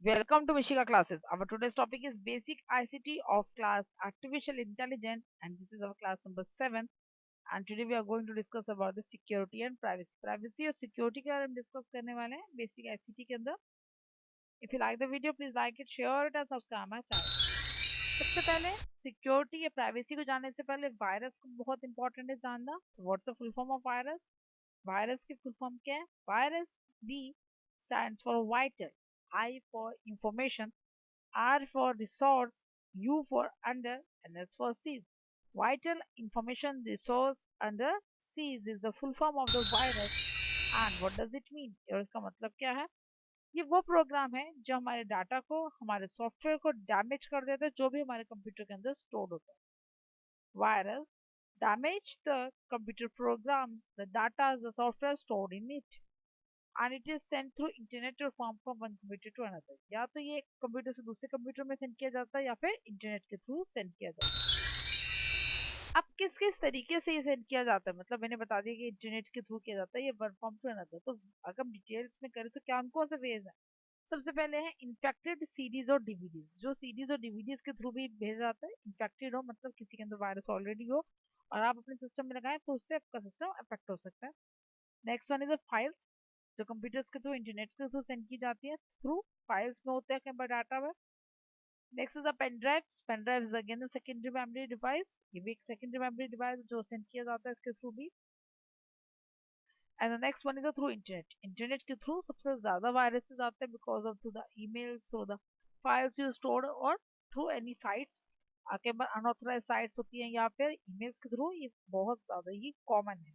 Welcome to Mishika classes. Our today's topic is basic ICT of class artificial intelligence, and this is our class number 7. And today we are going to discuss about the security and privacy. Privacy और security के बारे में discuss करने वाले हैं basic ICT के अंदर. If you like the video, please like it, share it, and subscribe my channel. सबसे पहले सिक्योरिटी या प्राइवेसी को जानने से पहले वायरस को बहुत इंपॉर्टेंट है जानना. What's the full form of virus? Virus की फुल फॉर्म क्या है? Virus V stands for vital, I for information, R for resource, U for under, and S for seas. Vital information resource under seas is the full form of the virus. And what does it mean? और इसका मतलब क्या है? ये वो programme है जो हमारे डाटा को, हमारे सॉफ्टवेयर को डैमेज कर देता है, जो भी हमारे कंप्यूटर के अंदर स्टोर होता है. Virus damage the computer programs, the data, the software stored in it, and it is sent through internet or form from one computer to another. या तो ये कंप्यूटर से दूसरे कंप्यूटर में सेंड किया जाता है या फिर इंटरनेट के थ्रू सेंड किया जाता है. अब किस किस तरीके से ये सेंड किया जाता है, मतलब मैंने बता दिया कि इंटरनेट के थ्रू किया जाता है, ये वन फॉर्म टू अनदर. तो अगर हम डिटेल्स में करें तो क्या कौन से वेज है? सबसे पहले है इन्फेक्टेड सीडीज और डीवीडीज. जो सीडीज और डीवीडीज के थ्रू भी भेजा जाता है. इन्फेक्टेड हो मतलब किसी के अंदर वायरस ऑलरेडी हो और आप अपने सिस्टम में लगाएं तो उससे आपका सिस्टम अफेक्ट हो सकता है. नेक्स्ट वन इज फाइल्स, जो कंप्यूटर्स के थ्रू, इंटरनेट के थ्रू सेंड की जाती है. थ्रू फाइल्स में होते हैं कई बार डाटा में. Next is pen drive. Pen drive is again secondary memory device. ये भी एक सेकेंडरी मेमोरी डिवाइस जो सेंड किया जाता है इसके थ्रू भी. And the next one is through internet. Internet के थ्रू सबसे ज्यादा वायरसेस आते हैं because of through the emails, through the files you stored, और थ्रू एनी साइट्स. कई बार अनऑथराइज साइट्स होती हैं या फिर ईमेल्स के थ्रू. ये बहुत ज्यादा ही कॉमन है.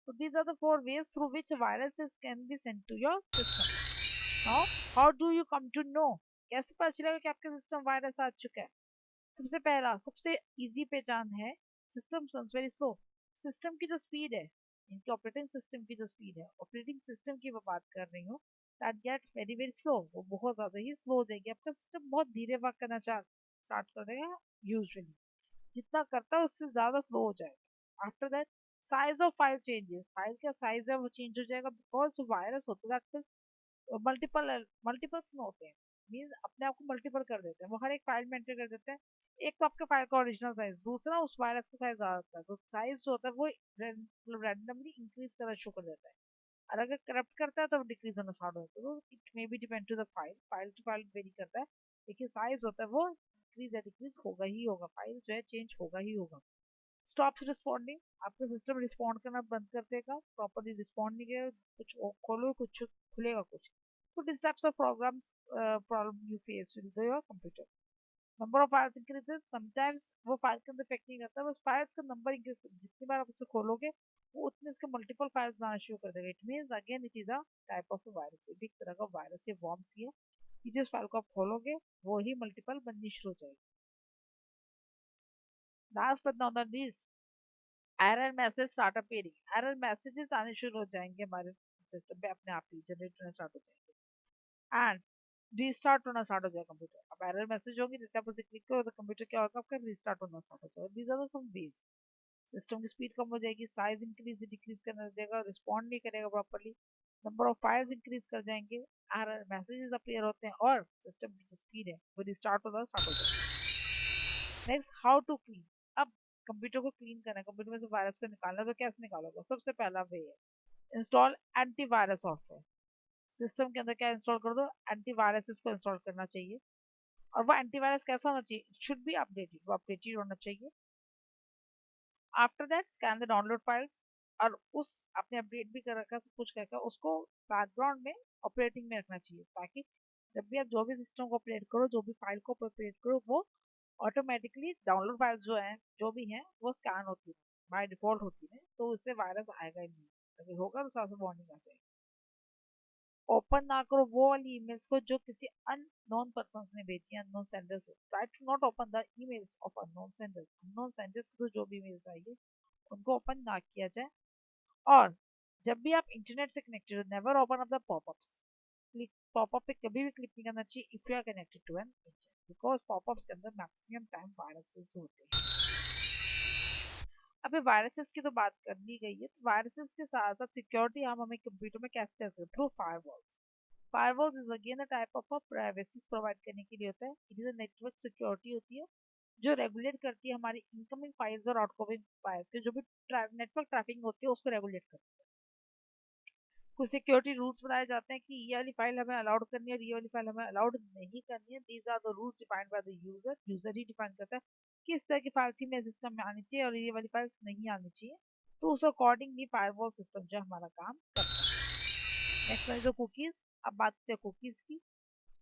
So these are the four ways through which viruses can be sent to your system. Now, how do you come to know? कैसे पता चलेगा कि आपके सिस्टम वायरस आ चुका है? सबसे पहला, सबसे इजी पहचान है, system runs very slow. System की जो स्पीड है, इनके ऑपरेटिंग सिस्टम की जो स्पीड है, ऑपरेटिंग सिस्टम की मैं बात कर रही हूँ, that gets very very slow. वो बहुत ज्यादा ही स्लो हो जाएगी. आपका सिस्टम बहुत धीरे वर्क करना स्टार्ट कर देगा यूजुअली. जितना करता है उससे ज्यादा स्लो हो जाएगा. After that size of file changes. File का साइज है वो चेंज हो जाएगा बिकॉज वायरस होता है आजकल मल्टीपल्स में होते हैं. मीन्स अपने आप को मल्टीपल कर देते हैं. वो हर एक फाइल में एंटर कर देते हैं. एक तो आपके फाइल का ओरिजिनल साइज, दूसरा उस वायरस का साइज आ जाता है. तो साइज जो होता है वो रैंडमली इंक्रीज करना शुरू कर देता है. और अगर करप्ट करता है तो डिक्रीज होना स्टार्ट होता है. तो it may be depend to the file, file to file vary करता है. लेकिन साइज होता है वो इंक्रीज या डिक्रीज होगा ही होगा. फाइल जो है चेंज होगा ही होगा. Stops responding. आपका सिस्टम रिस्पॉन्ड करना बंद कर देगा. प्रॉपरली रिस्पॉन्ड नहीं करेगा. कुछ खोलो कुछ खुलेगा कुछ. तो this types of programs problem you face with your computer. Number of files increases. Sometimes वो फाइल के अंदर इफेक्ट नहीं करता, बस फाइल्स का नंबर इंक्रीज कर. जितनी बार आप उसे खोलोगे वो उतने इसके मल्टीपल फाइल्स लाना शुरू कर देगा. It means again it is a type of virus. ये भी एक तरह का वायरस या वॉर्म्स ही है कि जिस फाइल को आप खोलोगे वो ही मल्टीपल बननी शुरू हो जाएगी. Last but not the least, error message start appearing. Error messages आने शुरू हो जाएंगे हमारे सिस्टम पे, अपने आप ही जनरेट होना स्टार्ट हो जाएंगे. एंड रीस्टार्ट होना स्टार्ट हो जाएगा कंप्यूटर. अब एरर मैसेज होगी, जैसे आप उसे क्लिक करो तो कंप्यूटर क्या होगा आपका, रीस्टार्ट होना स्टार्ट हो जाएगा. These are the some ways. System की स्पीड कम हो जाएगी, साइज इंक्रीज डिक्रीज करने लगेगा, रिस्पॉन्ड नहीं करेगा properly, number of files increase कर जाएंगे, एरर मैसेजेस अपीयर होते हैं, और सिस्टम की जो स्पीड है वो रिस्टार्ट होना स्टार्ट हो जाएगा. Next, how to clean. अब कंप्यूटर को क्लीन करना है, कंप्यूटर में से वायरस को निकालना है, तो कैसे निकालोगे? सबसे पहला वे है इंस्टॉल एंटीवायरस सॉफ्टवेयर. सिस्टम के अंदर क्या इंस्टॉल कर दो, एंटीवायरस इसको इंस्टॉल करना चाहिए. और वो एंटीवायरस कैसा होना चाहिए? इट शुड बी अपडेटेड, वो अपडेटेड होना चाहिए. After that scan the download files. और उस आपने अपडेट भी कर रखा, सब कुछ करके उसको बैकग्राउंड में ऑपरेटिंग में रखना चाहिए, ताकि जब भी आप जो भी सिस्टम को ऑपरेट करो, जो भी फाइल को ऑपरेट करो, वो ऑटोमेटिकली डाउनलोड फाइल्स जो हैं, जो भी हैं, वो स्कैन होती है, बाय डिफॉल्ट होती है. तो उससे वायरस आएगा ही नहीं. अगर होगा तो साथ में वार्निंग आ जाएगी. ओपन ना करो वो वाली ईमेल्स को जो किसी अननोन पर्सन ने भेजी है, unknown senders. Try to not open the emails of unknown senders. Unknown senders को जो भी ईमेल्स आई है उनको ओपन ना किया जाए. और जब भी आप इंटरनेट से कनेक्टेड हो, never open up the popups. Click popup पे कभी भी क्लिक नहीं करना चाहिए if you are connected to an internet, because popups के अंदर मैक्सिमम टाइम वायरसेस होते हैं. अभी वायरसेस की तो बात करनी गई है, तो वायरसेस के साथ साथ सिक्योरिटी हम हमें कंप्यूटर में कैसे कर सकते हैं? Through firewalls. Firewalls is again a type of privacy provide करने के लिए होता है. It is a network security होती है जो रेगुलेट करती है हमारी इनकमिंग फाइल्स और आउटगोइंग फाइल्स के जो भी नेटवर्क ट्रैफिक होती है उसको रेगुलेट करती है. कुछ सिक्योरिटी रूल्स बनाए जाते हैं कि ये वाली फाइल हमें अलाउड करनी है और ये वाली फाइल हमें अलाउड नहीं करनी है. These are the rules defined by the user. User ही डिफाइन करता है किस तरह की फाइल्स ही मेरे सिस्टम में आनी चाहिए और ये वाली फाइल्स नहीं आनी चाहिए. तो उस अकॉर्डिंगली फायरवॉल सिस्टम जो हमारा काम करता है. Next one is the cookies. अब बात करते हैं कुकीज की.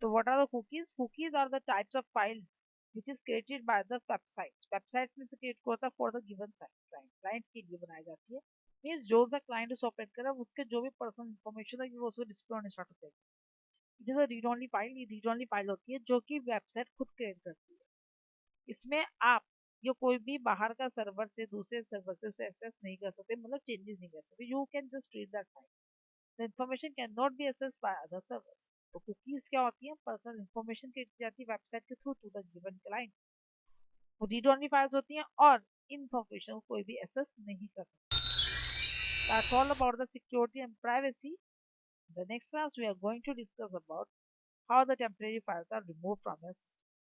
तो what are the cookies? Cookies are the types of files which is created by the websites. Websites में से create होता है for the given site. Client के लिए बनाई जाती है. Means जो सा client उसे ऑपरेट कर रहा है उसके जो भी पर्सनल इन्फॉर्मेशन है वो उसको डिस्प्ले होने स्टार्ट हो जाएगी. It is a read only file. ये रीड ओनली फाइल होती है जो कि वेबसाइट खुद क्रिएट करती है. इसमें आप या कोई भी बाहर का सर्वर से दूसरे सर्वर से उसे एक्सेस नहीं कर सकते, मतलब चेंजेस नहीं कर सकते. You can just read that file. The information can not be accessed by other servers. तो कुकीज क्या होती है? पर्सनल इन्फॉर्मेशन की जाती है वेबसाइट के through to the given client. वो रीड ओनली फाइल्स होती हैं और इन्फॉर्मेशन को कोई भी एक्सेस नहीं कर सकता. That's all about the security and privacy. In the next class, we are going to discuss about how the temporary files are removed from your system.